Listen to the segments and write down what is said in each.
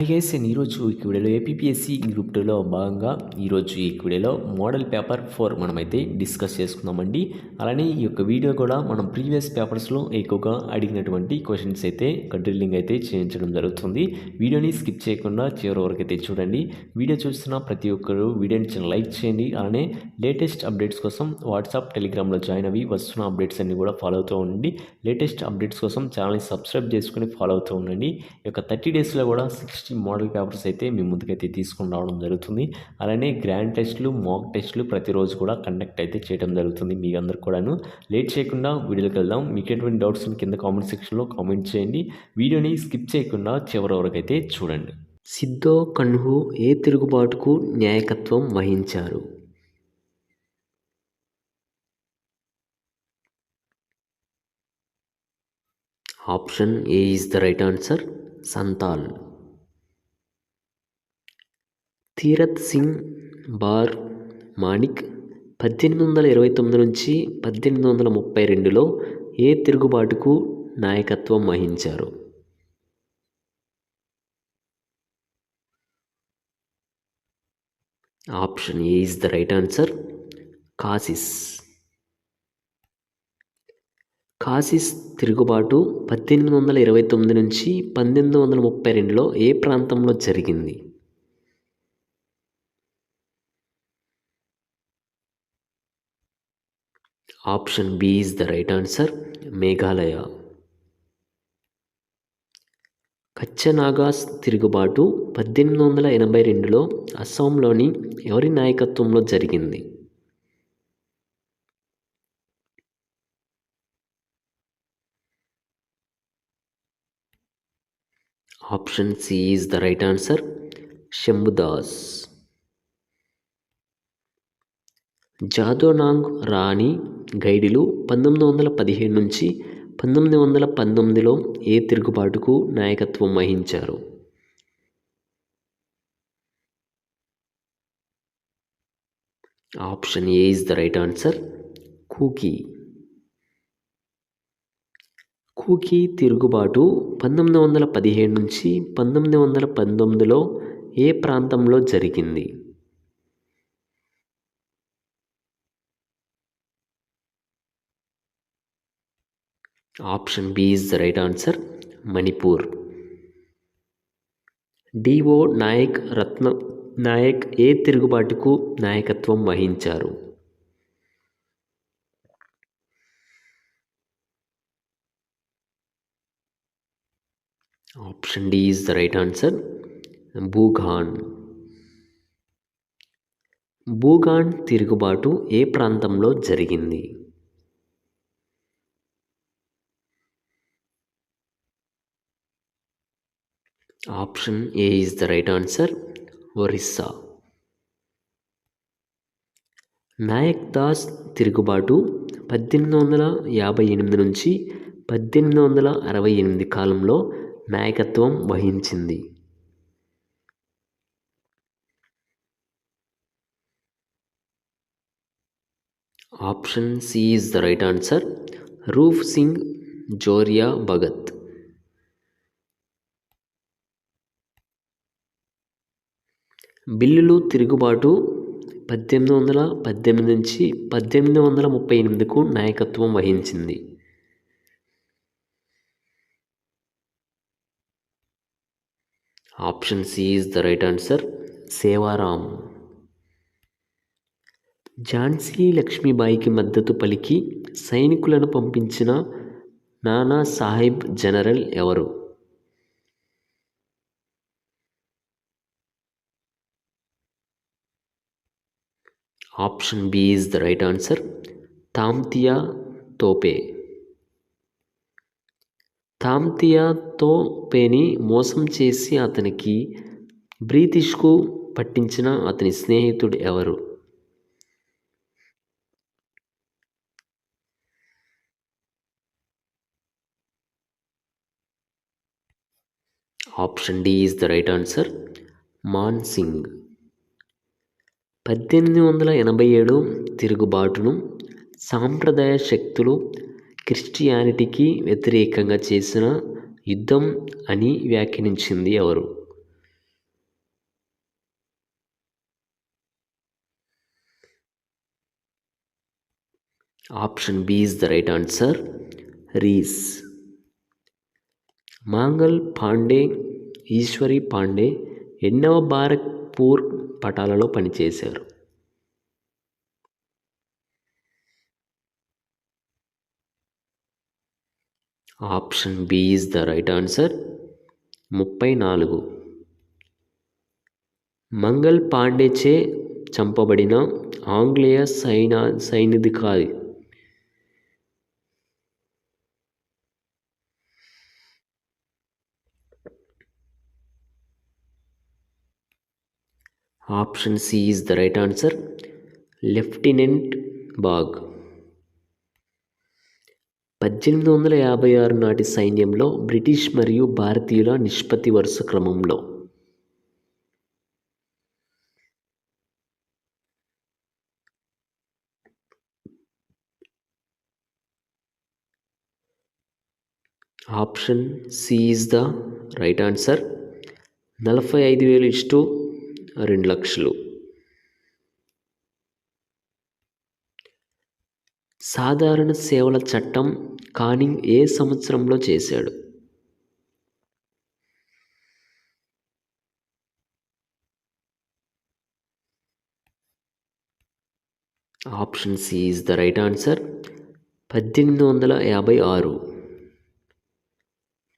ఈరోజు ఈ వీడియోలో ఏపీఎస్సి గ్రూప్ 2లో భాగంగా ఈరోజు ఈ వీడియోలో మోడల్ పేపర్ 4 మనమైతే డిస్కస్ చేసుకుందామండి. అలానే ఈ యొక్క వీడియో కూడా మనం ప్రీవియస్ పేపర్స్లో ఎక్కువగా అడిగినటువంటి క్వశ్చన్స్ అయితే డ్రిల్లింగ్ అయితే చేయించడం జరుగుతుంది. వీడియోని స్కిప్ చేయకుండా చివరి వరకు అయితే చూడండి. వీడియో చూస్తున్న ప్రతి ఒక్కరు వీడియోని లైక్ చేయండి. అలానే లేటెస్ట్ అప్డేట్స్ కోసం వాట్సాప్ టెలిగ్రామ్లో జాయిన్ అవి వస్తున్న అప్డేట్స్ అన్ని కూడా ఫాలో అవుతూ ఉండండి. లేటెస్ట్ అప్డేట్స్ కోసం ఛానల్ని సబ్స్క్రైబ్ చేసుకుని ఫాలో అవుతూ ఉండండి. ఈ యొక్క 30 డేస్లో కూడా 60 మోడల్ పేపర్స్ అయితే మీ ముందుకైతే తీసుకుని రావడం జరుగుతుంది. అలానే గ్రాండ్ టెస్టులు, మాక్ టెస్టులు ప్రతిరోజు కూడా కండక్ట్ అయితే చేయడం జరుగుతుంది. మీ అందరు కూడాను లేట్ చేయకుండా వీడియోకి వెళ్దాం. మీకు ఎటువంటి డౌట్స్ కింద కామెంట్ సెక్షన్లో కామెంట్ చేయండి. వీడియోని స్కిప్ చేయకుండా చివరి వరకు అయితే చూడండి. సిద్ధో కన్హు ఏ తిరుగుబాటుకు నాయకత్వం వహించారు? Option A is the right answer, Santhal. Tirath Singh Bar Manik 1829 నుంచి 1832లో ఏ తిరుగుబాటుకు నాయకత్వం వహించారు? Option A is the right answer, Khasis. Khasis తిరుగుబాటు 1829 నుంచి 1832లో ఏ ప్రాంతంలో జరిగింది? Option B is the right answer, Meghalaya. Kacha Nagas తిరుగుబాటు 1882లో అస్సాంలోని ఎవరి నాయకత్వంలో జరిగింది? Option C is the right answer, Shambhudas. Jadonang Rani Gaidinliu 1917 నుంచి 1919లో ఏ తిరుగుబాటుకు నాయకత్వం వహించారు? Option A is the right answer, Kuki. Kuki తిరుగుబాటు 1917 నుంచి 1919లో ఏ ప్రాంతంలో జరిగింది? Option B is the right answer, Manipur. DO Naik రత్న నాయక్ ఏ తిరుగుబాటుకు నాయకత్వం వహించారు? Option D is the right answer, బూఘాన్. బూఘాన్ తిరుగుబాటు ఏ ప్రాంతంలో జరిగింది? Option A is the right answer, Orissa. Naik Das తిరుగుబాటు 1858 నుంచి 1868 కాలంలో నాయకత్వం వహించింది. Option C is the right answer, రూప్ సింగ్ జోరియా భగత్. బిల్లులు తిరుగుబాటు 1818 నుంచి 1838కు నాయకత్వం వహించింది. Option C is the right answer, Sevaram. Jhansi లక్ష్మీబాయికి మద్దతు పలికి సైనికులను పంపించిన నానా సాహెబ్ జనరల్ ఎవరు? Option B is the right answer, Tantia Tope. Tantia తోపేని మోసం చేసి అతనికి బ్రిటిష్కు పట్టించిన అతని స్నేహితుడు ఎవరు? Option D is the right answer, Man Singh. 1887 తిరుగుబాటును సాంప్రదాయ శక్తులు క్రిస్టియానిటీకి వ్యతిరేకంగా చేసిన యుద్ధం అని వ్యాఖ్యానించింది ఎవరు? Option B is the right answer, Rees. Mangal Pandey, Ishwari Pandey ఎన్నవ బారక్పూర్ పటాలలో పనిచేశారు? Option B is the right answer, 34. Mangal పాండేచే చంపబడిన ఆంగ్లేయ సైనికాధికారి. Option C is the right answer, lieutenant Baugh. 1856 నాటి సైన్యంలో బ్రిటిష్ మరియు భారతీయుల నిష్పత్తి వరుస క్రమంలో. Option C is the right answer, 45,000:2,00,000. సాధారణ సేవల చట్టం కానింగ్ ఏ సంవత్సరంలో చేశాడు? Option C is the right answer, 1856.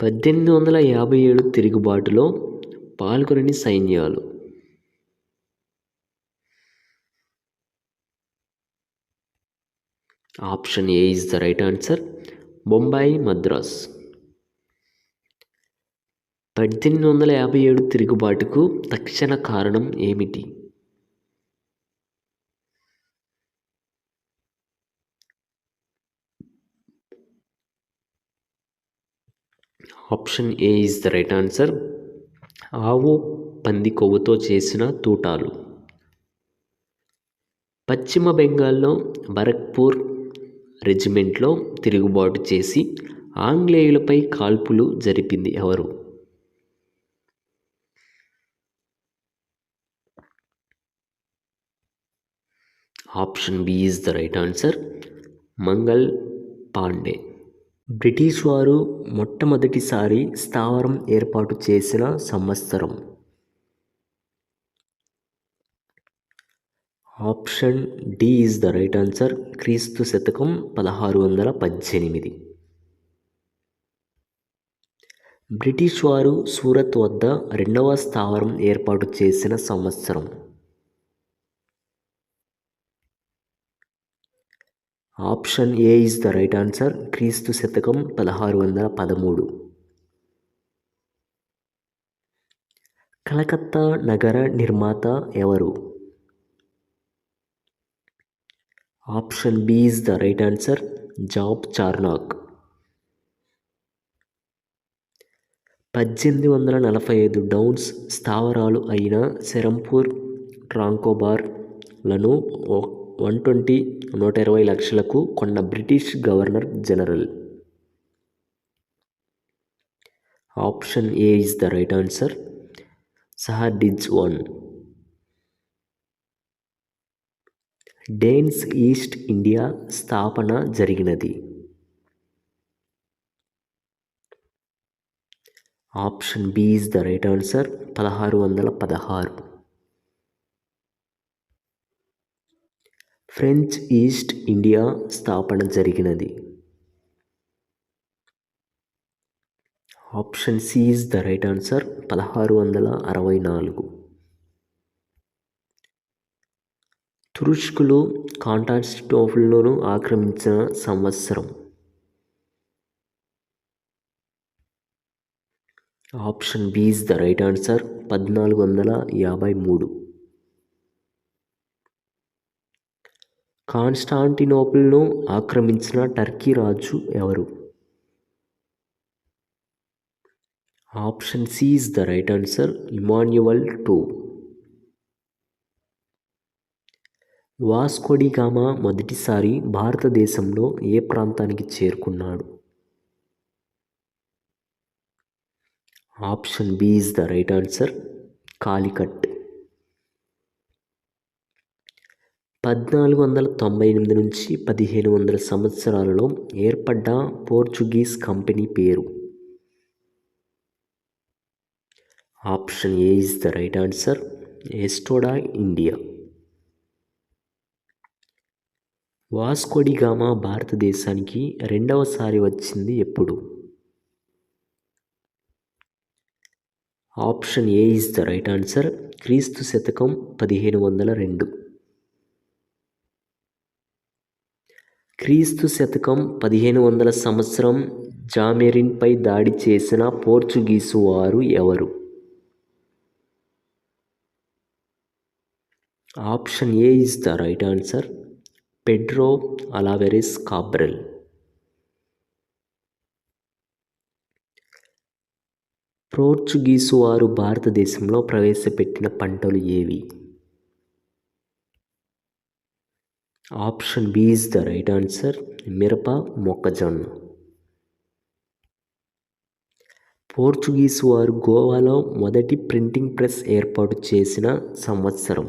1857 తిరుగుబాటులో పాల్గొనని సైన్యాలు. Option A is the right answer, Bombay, Madras. 1857 తిరుగుబాటుకు తక్షణ కారణం ఏమిటి? Option A is the right answer, ఆవు పంది కొవ్వుతో చేసిన తూటాలు. పశ్చిమ బెంగాల్లో బరక్పూర్ రెజిమెంట్లో తిరుగుబాటు చేసి ఆంగ్లేయులపై కాల్పులు జరిపింది ఎవరు? Option B is the right answer, Mangal Pandey. British వారు మొట్టమొదటిసారి స్థావరం ఏర్పాటు చేసిన సంవత్సరం. Option D is the right answer, క్రీస్తు శకం 1618. బ్రిటిష్ వారు సూరత్ వద్ద రెండవ స్థావరం ఏర్పాటు చేసిన సంవత్సరం. Option A is the right answer, క్రీస్తు శకం 1613. కలకత్తా నగర నిర్మాత ఎవరు? Option B is the right answer, Job Charnock. 1845 Danes స్థావరాలు అయిన సెరంపూర్, ట్రాంకోబార్లను 120 లక్షలకు కొన్న British governor general. Option A is the right answer, సహాడిజ్ 1. డేన్స్ ఈస్ట్ ఇండియా స్థాపన జరిగినది. Option B is the right answer, 1616. French East India స్థాపన జరిగినది. Option C is the right answer, 1664. తురుష్కులు కాన్స్టాంటినోపుల్ను ఆక్రమించిన సంవత్సరం. Option B is the right answer, 1453. కాన్స్టాంటినోపుల్ను ఆక్రమించిన Turkey రాజు ఎవరు? Option C is the right answer, Emmanuel II. Vasco da Gama మొదటిసారి భారతదేశంలో ఏ ప్రాంతానికి చేరుకున్నాడు? Option B is the right answer, Calicut. 1498 నుంచి 1500 సంవత్సరాలలో ఏర్పడ్డ పోర్చుగీస్ కంపెనీ పేరు. Option A is the right answer, Estado India. Vasco da Gama భారతదేశానికి రెండవసారి వచ్చింది ఎప్పుడు? Option A is the right answer, క్రీస్తు శకం 1502. క్రీస్తు శకం 1500 సంవత్సరం జామెరిన్పై దాడి చేసిన పోర్చుగీసు వారు ఎవరు? Option A is the right answer, Pedro Alvares Cabral. Portuguese వారు భారతదేశంలో ప్రవేశపెట్టిన పంటలు ఏవి? Option B is the right answer, మిరప, మొక్కజొన్న. పోర్చుగీసు వారు గోవాలో మొదటి ప్రింటింగ్ ప్రెస్ ఏర్పాటు చేసిన సంవత్సరం?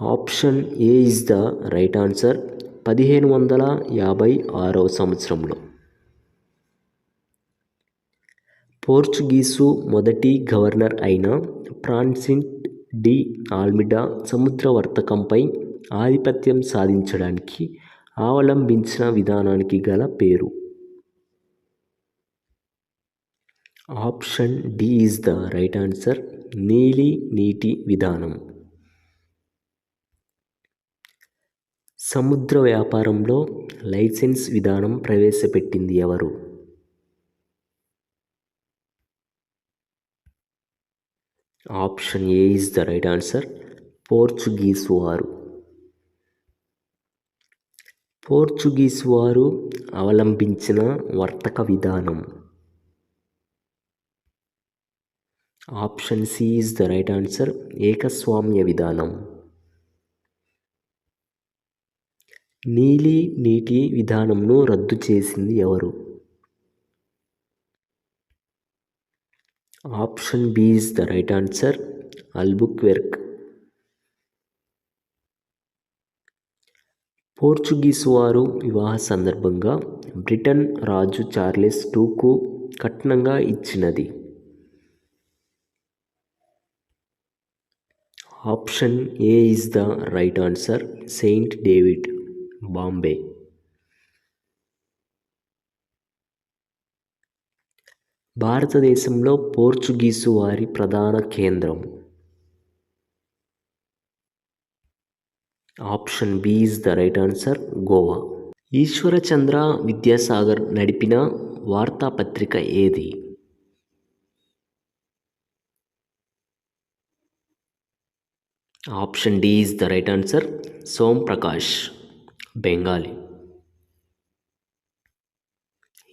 Option A is the right answer, 1556 సంవత్సరంలో. పోర్చుగీసు మొదటి గవర్నర్ అయిన ఫ్రాన్సిస్ డి ఆల్మిడా సముద్ర వర్తకంపై ఆధిపత్యం సాధించడానికి అవలంబించిన విధానానికి గల పేరు? Option D is the right answer, నీలి నీటి విధానం. సముద్ర వ్యాపారంలో లైసెన్స్ విధానం ప్రవేశపెట్టింది ఎవరు? Option A is the right answer, Portuguese వారు. పోర్చుగీసు వారు అవలంబించిన వర్తక విధానం? Option C is the right answer, ఏకస్వామ్య విధానం. నీలి నీటి విధానంను రద్దు చేసింది ఎవరు? Option B is the right answer, Albuquerque. Portuguese వారు వివాహ సందర్భంగా బ్రిటన్ రాజు చార్లెస్ టూకు కట్నంగా ఇచ్చినది? Option A is the right answer, Saint David, Bombay. భారతదేశంలో పోర్చుగీసు వారి ప్రధాన కేంద్రం? Option B is the right answer, Goa. Ishwarchandra Vidyasagar నడిపిన వార్తాపత్రిక ఏది? Option D is the right answer, Som Prakash, Bengali.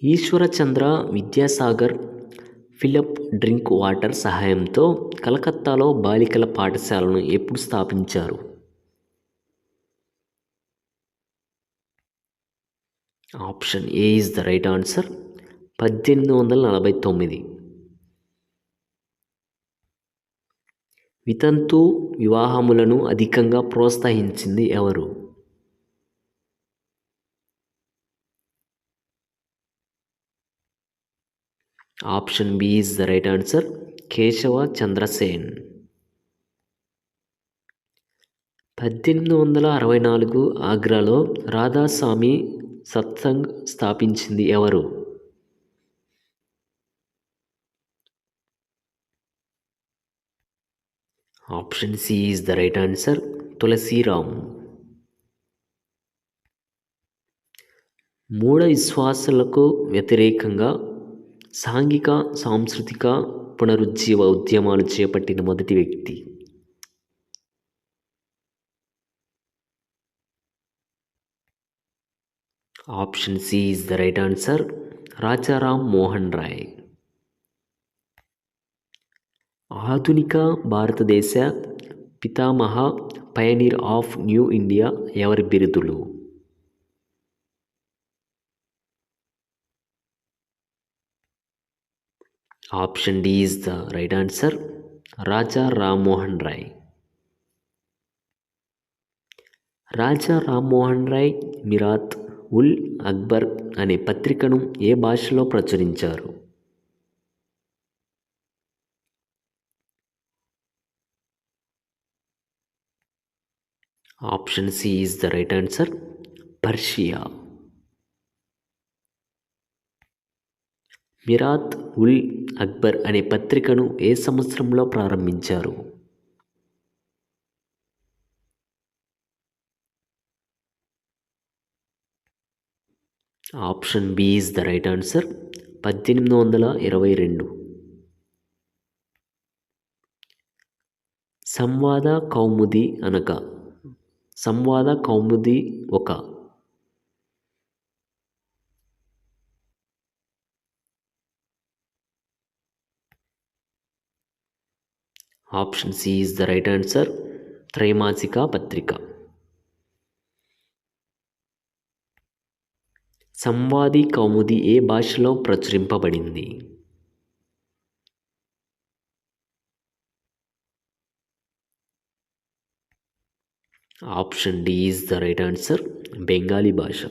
Ishwarchandra Vidyasagar Philip Drinkwater సహాయంతో కలకత్తాలో బాలికల పాఠశాలను ఎప్పుడు స్థాపించారు? Option A is the right answer, 1849. వితంతు వివాహములను అధికంగా ప్రోత్సహించింది ఎవరు? Option B is the right answer, Keshav Chandrasen. 1864 ఆగ్రాలో రాధాస్వామి సత్సంగ్ స్థాపించింది ఎవరు? Option C is the right answer, Tulasiram. మూఢ విశ్వాసాలకు వ్యతిరేకంగా సాంఘిక సాంస్కృతిక పునరుజ్జీవ ఉద్యమాలు చేపట్టిన మొదటి వ్యక్తి? Option C is the right answer, Rajaram Mohan Roy. ఆధునిక భారతదేశ పితామహ పయనీర్ ఆఫ్ న్యూ ఇండియా ఎవరి బిరుదులు? Option D is the right answer, Raja Rammohan Roy. Raja Rammohan Roy Mirat ul Akbar అనే పత్రికను ఏ భాషలో ప్రచురించారు? Option C is the right answer, Persia. Mirat ul Akbar అనే పత్రికను ఏ సంవత్సరంలో ప్రారంభించారు? Option B is the right answer, 1822. Sambad Kaumudi అనగా సంవాద కౌముది ఒక option C is the right answer, త్రైమాసిక పత్రిక. సంవాది కౌముది ఏ భాషలో ప్రచురింపబడింది? Option D is the right answer, Bengali భాష.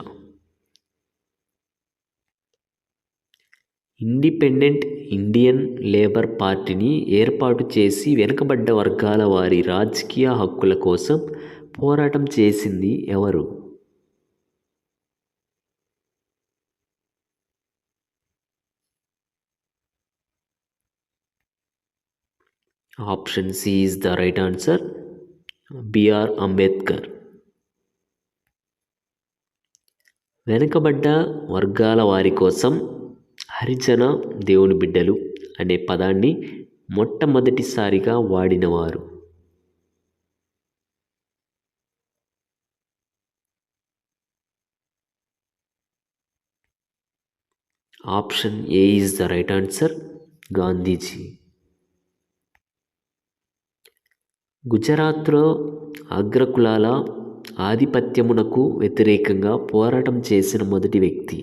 ఇండిపెండెంట్ ఇండియన్ లేబర్ పార్టీని ఏర్పాటు చేసి వెనుకబడ్డ వర్గాల వారి రాజకీయ హక్కుల కోసం పోరాటం చేసింది ఎవరు? Option C is the right answer, B R Ambedkar. వెనుకబడ్డ వర్గాల వారి కోసం హరిజన దేవుని బిడ్డలు అనే పదాన్ని మొట్టమొదటిసారిగా వాడినవారు? Option A is the right answer, Gandhiji. గుజరాత్లో అగ్రకులాల ఆధిపత్యమునకు వ్యతిరేకంగా పోరాటం చేసిన మొదటి వ్యక్తి?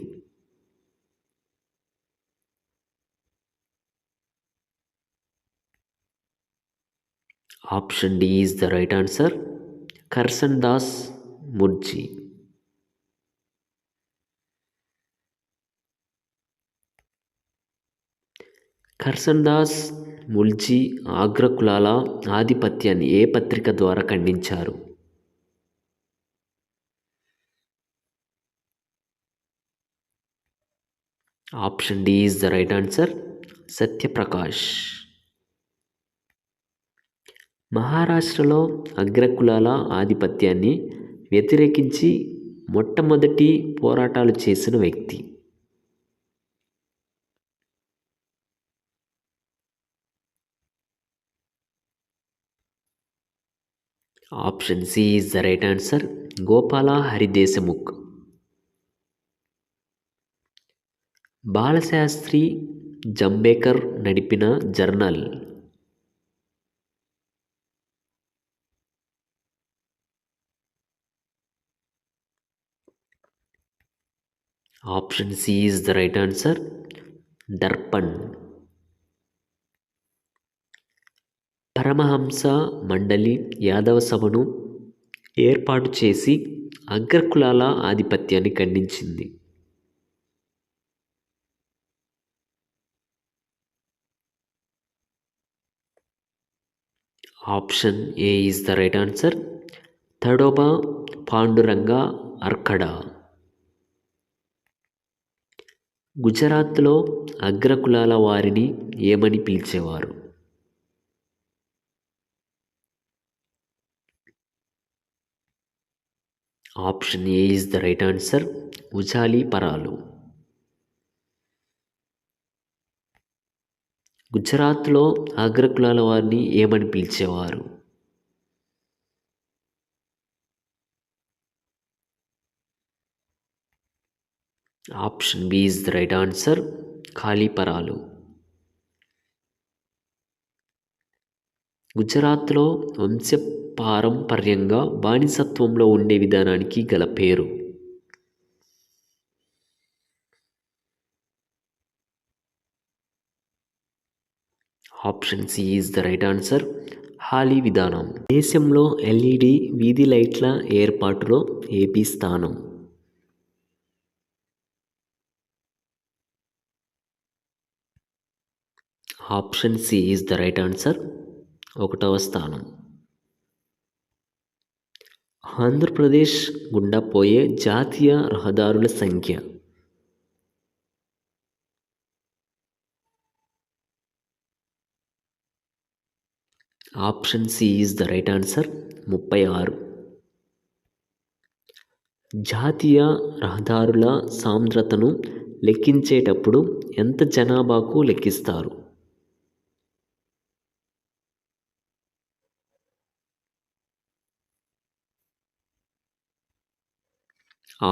Option D is the right answer, Karsan Das Murji. Karsan Das Mulji అగ్రకులాల ఆధిపత్యాన్ని ఏ పత్రిక ద్వారా ఖండించారు? Option D is the right answer, Satyaprakash. మహారాష్ట్రలో అగ్రకులాల ఆధిపత్యాన్ని వ్యతిరేకించి మొట్టమొదటి పోరాటాలు చేసిన వ్యక్తి? Option C is the right answer, Gopal Hari Deshmukh. Balshastri Jambhekar నడిపిన journal? Option C is the right answer, Darpan. Paramahansa Mandali యాదవ సభను ఏర్పాటు చేసి అగ్రకులాల ఆధిపత్యాన్ని ఖండించింది? Option A is the right answer, Tadoba Pandurang Arkada. గుజరాత్లో అగ్రకులాల వారిని ఏమని పిలిచేవారు? Option A is the right answer, ఉజాలి పరాలు. గుజరాత్లో అగ్రకులాల వారిని ఏమని పిలిచేవారు? Option B is the right answer, కాళీపరాలు. గుజరాత్లో వంశపారంపర్యంగా బానిసత్వంలో ఉండే విధానానికి గల పేరు? Option C is the right answer, హాలీ విధానం. దేశంలో ఎల్ఈడి వీధి లైట్ల ఏర్పాటులో ఏపీ స్థానం. Option C is the right answer. 1వ స్థానం. ఆంధ్రప్రదేశ్ గుండా పోయే జాతీయ రహదారుల సంఖ్య. Option C is the right answer. 36. జాతీయ రహదారుల సాంద్రతను లెక్కించేటప్పుడు ఎంత జనాభాకు లెక్కిస్తారు?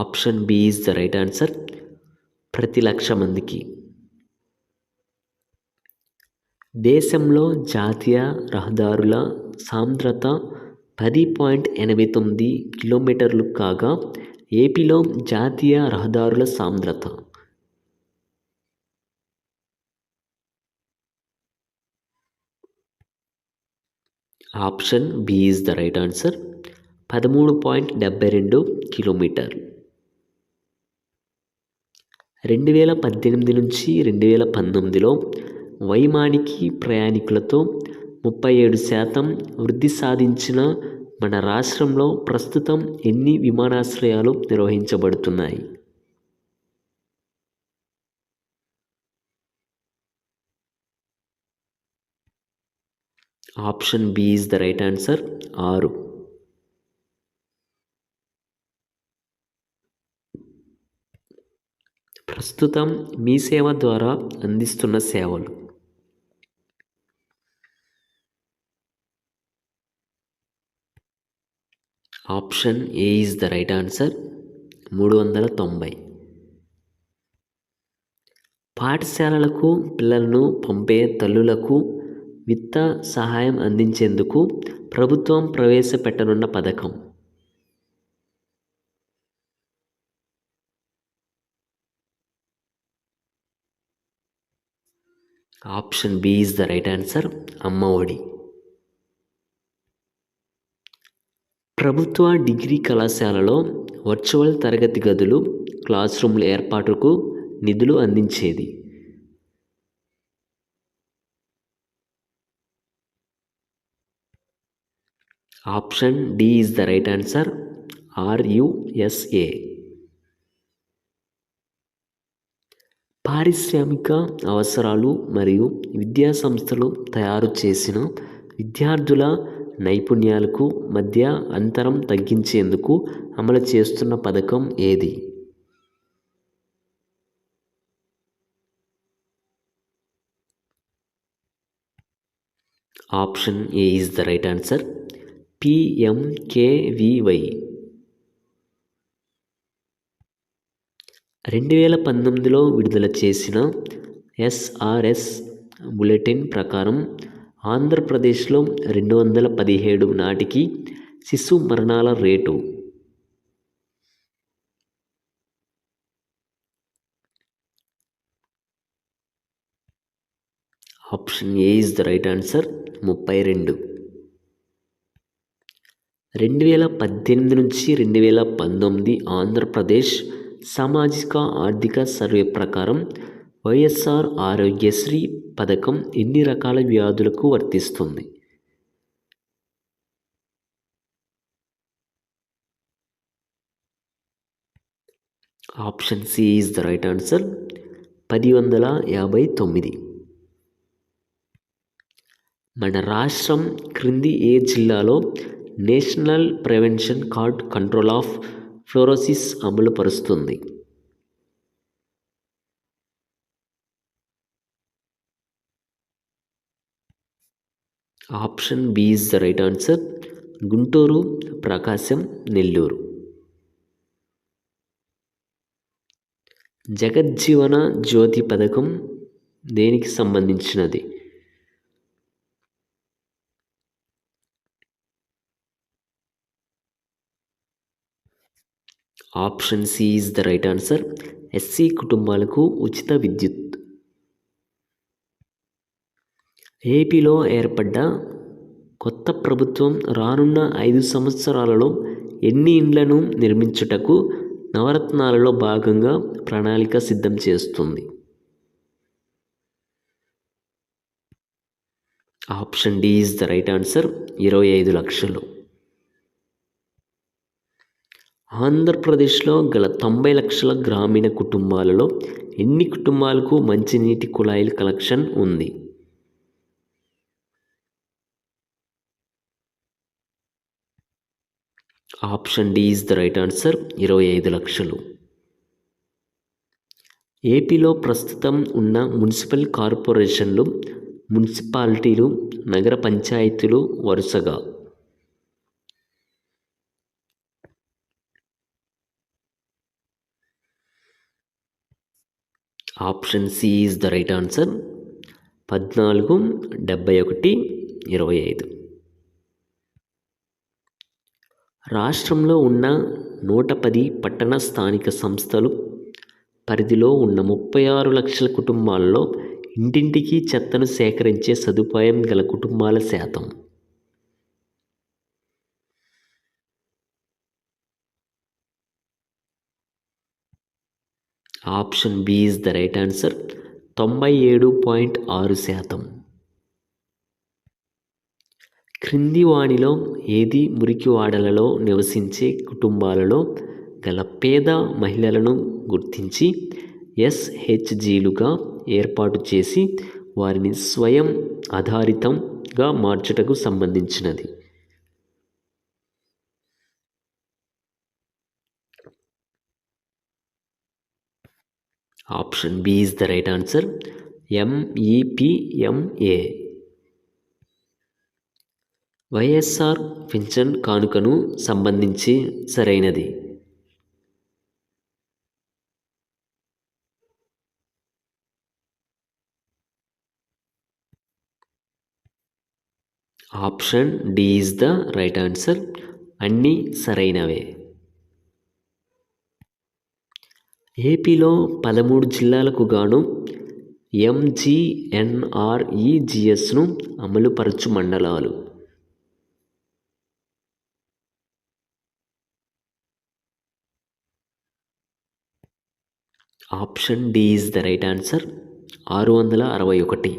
Option B is the right answer. ప్రతి 1,00,000 మందికి. దేశంలో జాతీయ రహదారుల సాంద్రత 10.89 కిలోమీటర్లు కాగా ఏపీలో జాతీయ రహదారుల సాంద్రత. Option B is the right answer. 13.72 కిలోమీటర్లు. 2018 నుంచి 2019లో వైమానిక ప్రయాణికులతో 37% వృద్ధి సాధించిన మన రాష్ట్రంలో ప్రస్తుతం ఎన్ని విమానాశ్రయాలు నిర్వహించబడుతున్నాయి? Option B is the right answer. 6. ప్రస్తుతం మీ సేవ ద్వారా అందిస్తున్న సేవలు. Option A is the right answer. 390. పాఠశాలలకు పిల్లలను పంపే తల్లులకు విత్త సహాయం అందించేందుకు ప్రభుత్వం ప్రవేశపెట్టనున్న పథకం. Option B is the right answer. Amma Vodi. ప్రభుత్వ డిగ్రీ కళాశాలలో వర్చువల్ తరగతి గదులు, క్లాస్ రూమ్ల ఏర్పాటుకు నిధులు అందించేది. Option D is the right answer. RUSA. పారిశ్రామిక అవసరాలు మరియు విద్యా సంస్థలు తయారు చేసిన విద్యార్థుల నైపుణ్యాలకు మధ్య అంతరం తగ్గించేందుకు అమలు చేస్తున్న పథకం ఏది? Option A is the right answer. PMKVY. 2019లో విడుదల చేసిన SRS బులెటిన్ ప్రకారం ఆంధ్రప్రదేశ్లో 2017 నాటికి శిశు మరణాల rate. Option A is the right answer. 32. 2018 నుంచి 2019 ఆంధ్రప్రదేశ్ సామాజిక ఆర్థిక సర్వే ప్రకారం వైఎస్ఆర్ ఆరోగ్యశ్రీ పథకం ఎన్ని రకాల వ్యాధులకు వర్తిస్తుంది? Option C is the right answer. 1059. మన రాష్ట్రం క్రింది ఏ జిల్లాలో national prevention card control of fluorosis అమలు పరుస్తుంది? Option B is the right answer. Guntur, Prakasam, Nellore. Jagajjeevan Jyothi పథకం దేనికి సంబంధించినది? Option C is the right answer. SC కుటుంబాలకు ఉచిత విద్యుత్. ఏపీలో ఏర్పడ్డ కొత్త ప్రభుత్వం రానున్న 5 సంవత్సరాలలో ఎన్ని ఇండ్లను నిర్మించుటకు నవరత్నాలలో భాగంగా ప్రణాళిక సిద్ధం చేస్తుంది? Option D is the right answer. 25 లక్షలు. ఆంధ్రప్రదేశ్లో గల 90 లక్షల గ్రామీణ కుటుంబాలలో ఎన్ని కుటుంబాలకు మంచినీటి కుళాయిల కనెక్షన్ ఉంది? Option D is the right answer. 25 లక్షలు. ఏపీలో ప్రస్తుతం ఉన్న మున్సిపల్ కార్పొరేషన్లు, మున్సిపాలిటీలు, నగర పంచాయతీలు వరుసగా option C is the right answer. 14, 71, 25. రాష్ట్రంలో ఉన్న 110 పట్టణ స్థానిక సంస్థలు పరిధిలో ఉన్న 36 లక్షల కుటుంబాలలో ఇంటింటికి చెత్తను సేకరించే సదుపాయం గల కుటుంబాల శాతం? Option B is the right answer. 97.6%. క్రింది వానిలో ఏది మురికివాడలలో నివసించే కుటుంబాలలో గల పేద మహిళలను గుర్తించి ఎస్హెచ్జీలుగా ఏర్పాటు చేసి వారిని స్వయం ఆధారితంగా మార్చుటకు సంబంధించినది? Option B is the right answer. MEPMA. YSR పింఛన్ కానుకను సంబంధించి సరైనది? Option D is the right answer. అన్నీ సరైనవే. ఏపీలో 13 జిల్లాలకు గాను ఎంజీఎన్ఆర్ఈజీఎస్ను అమలుపరచు మండలాలు? Option D is the right answer. 661.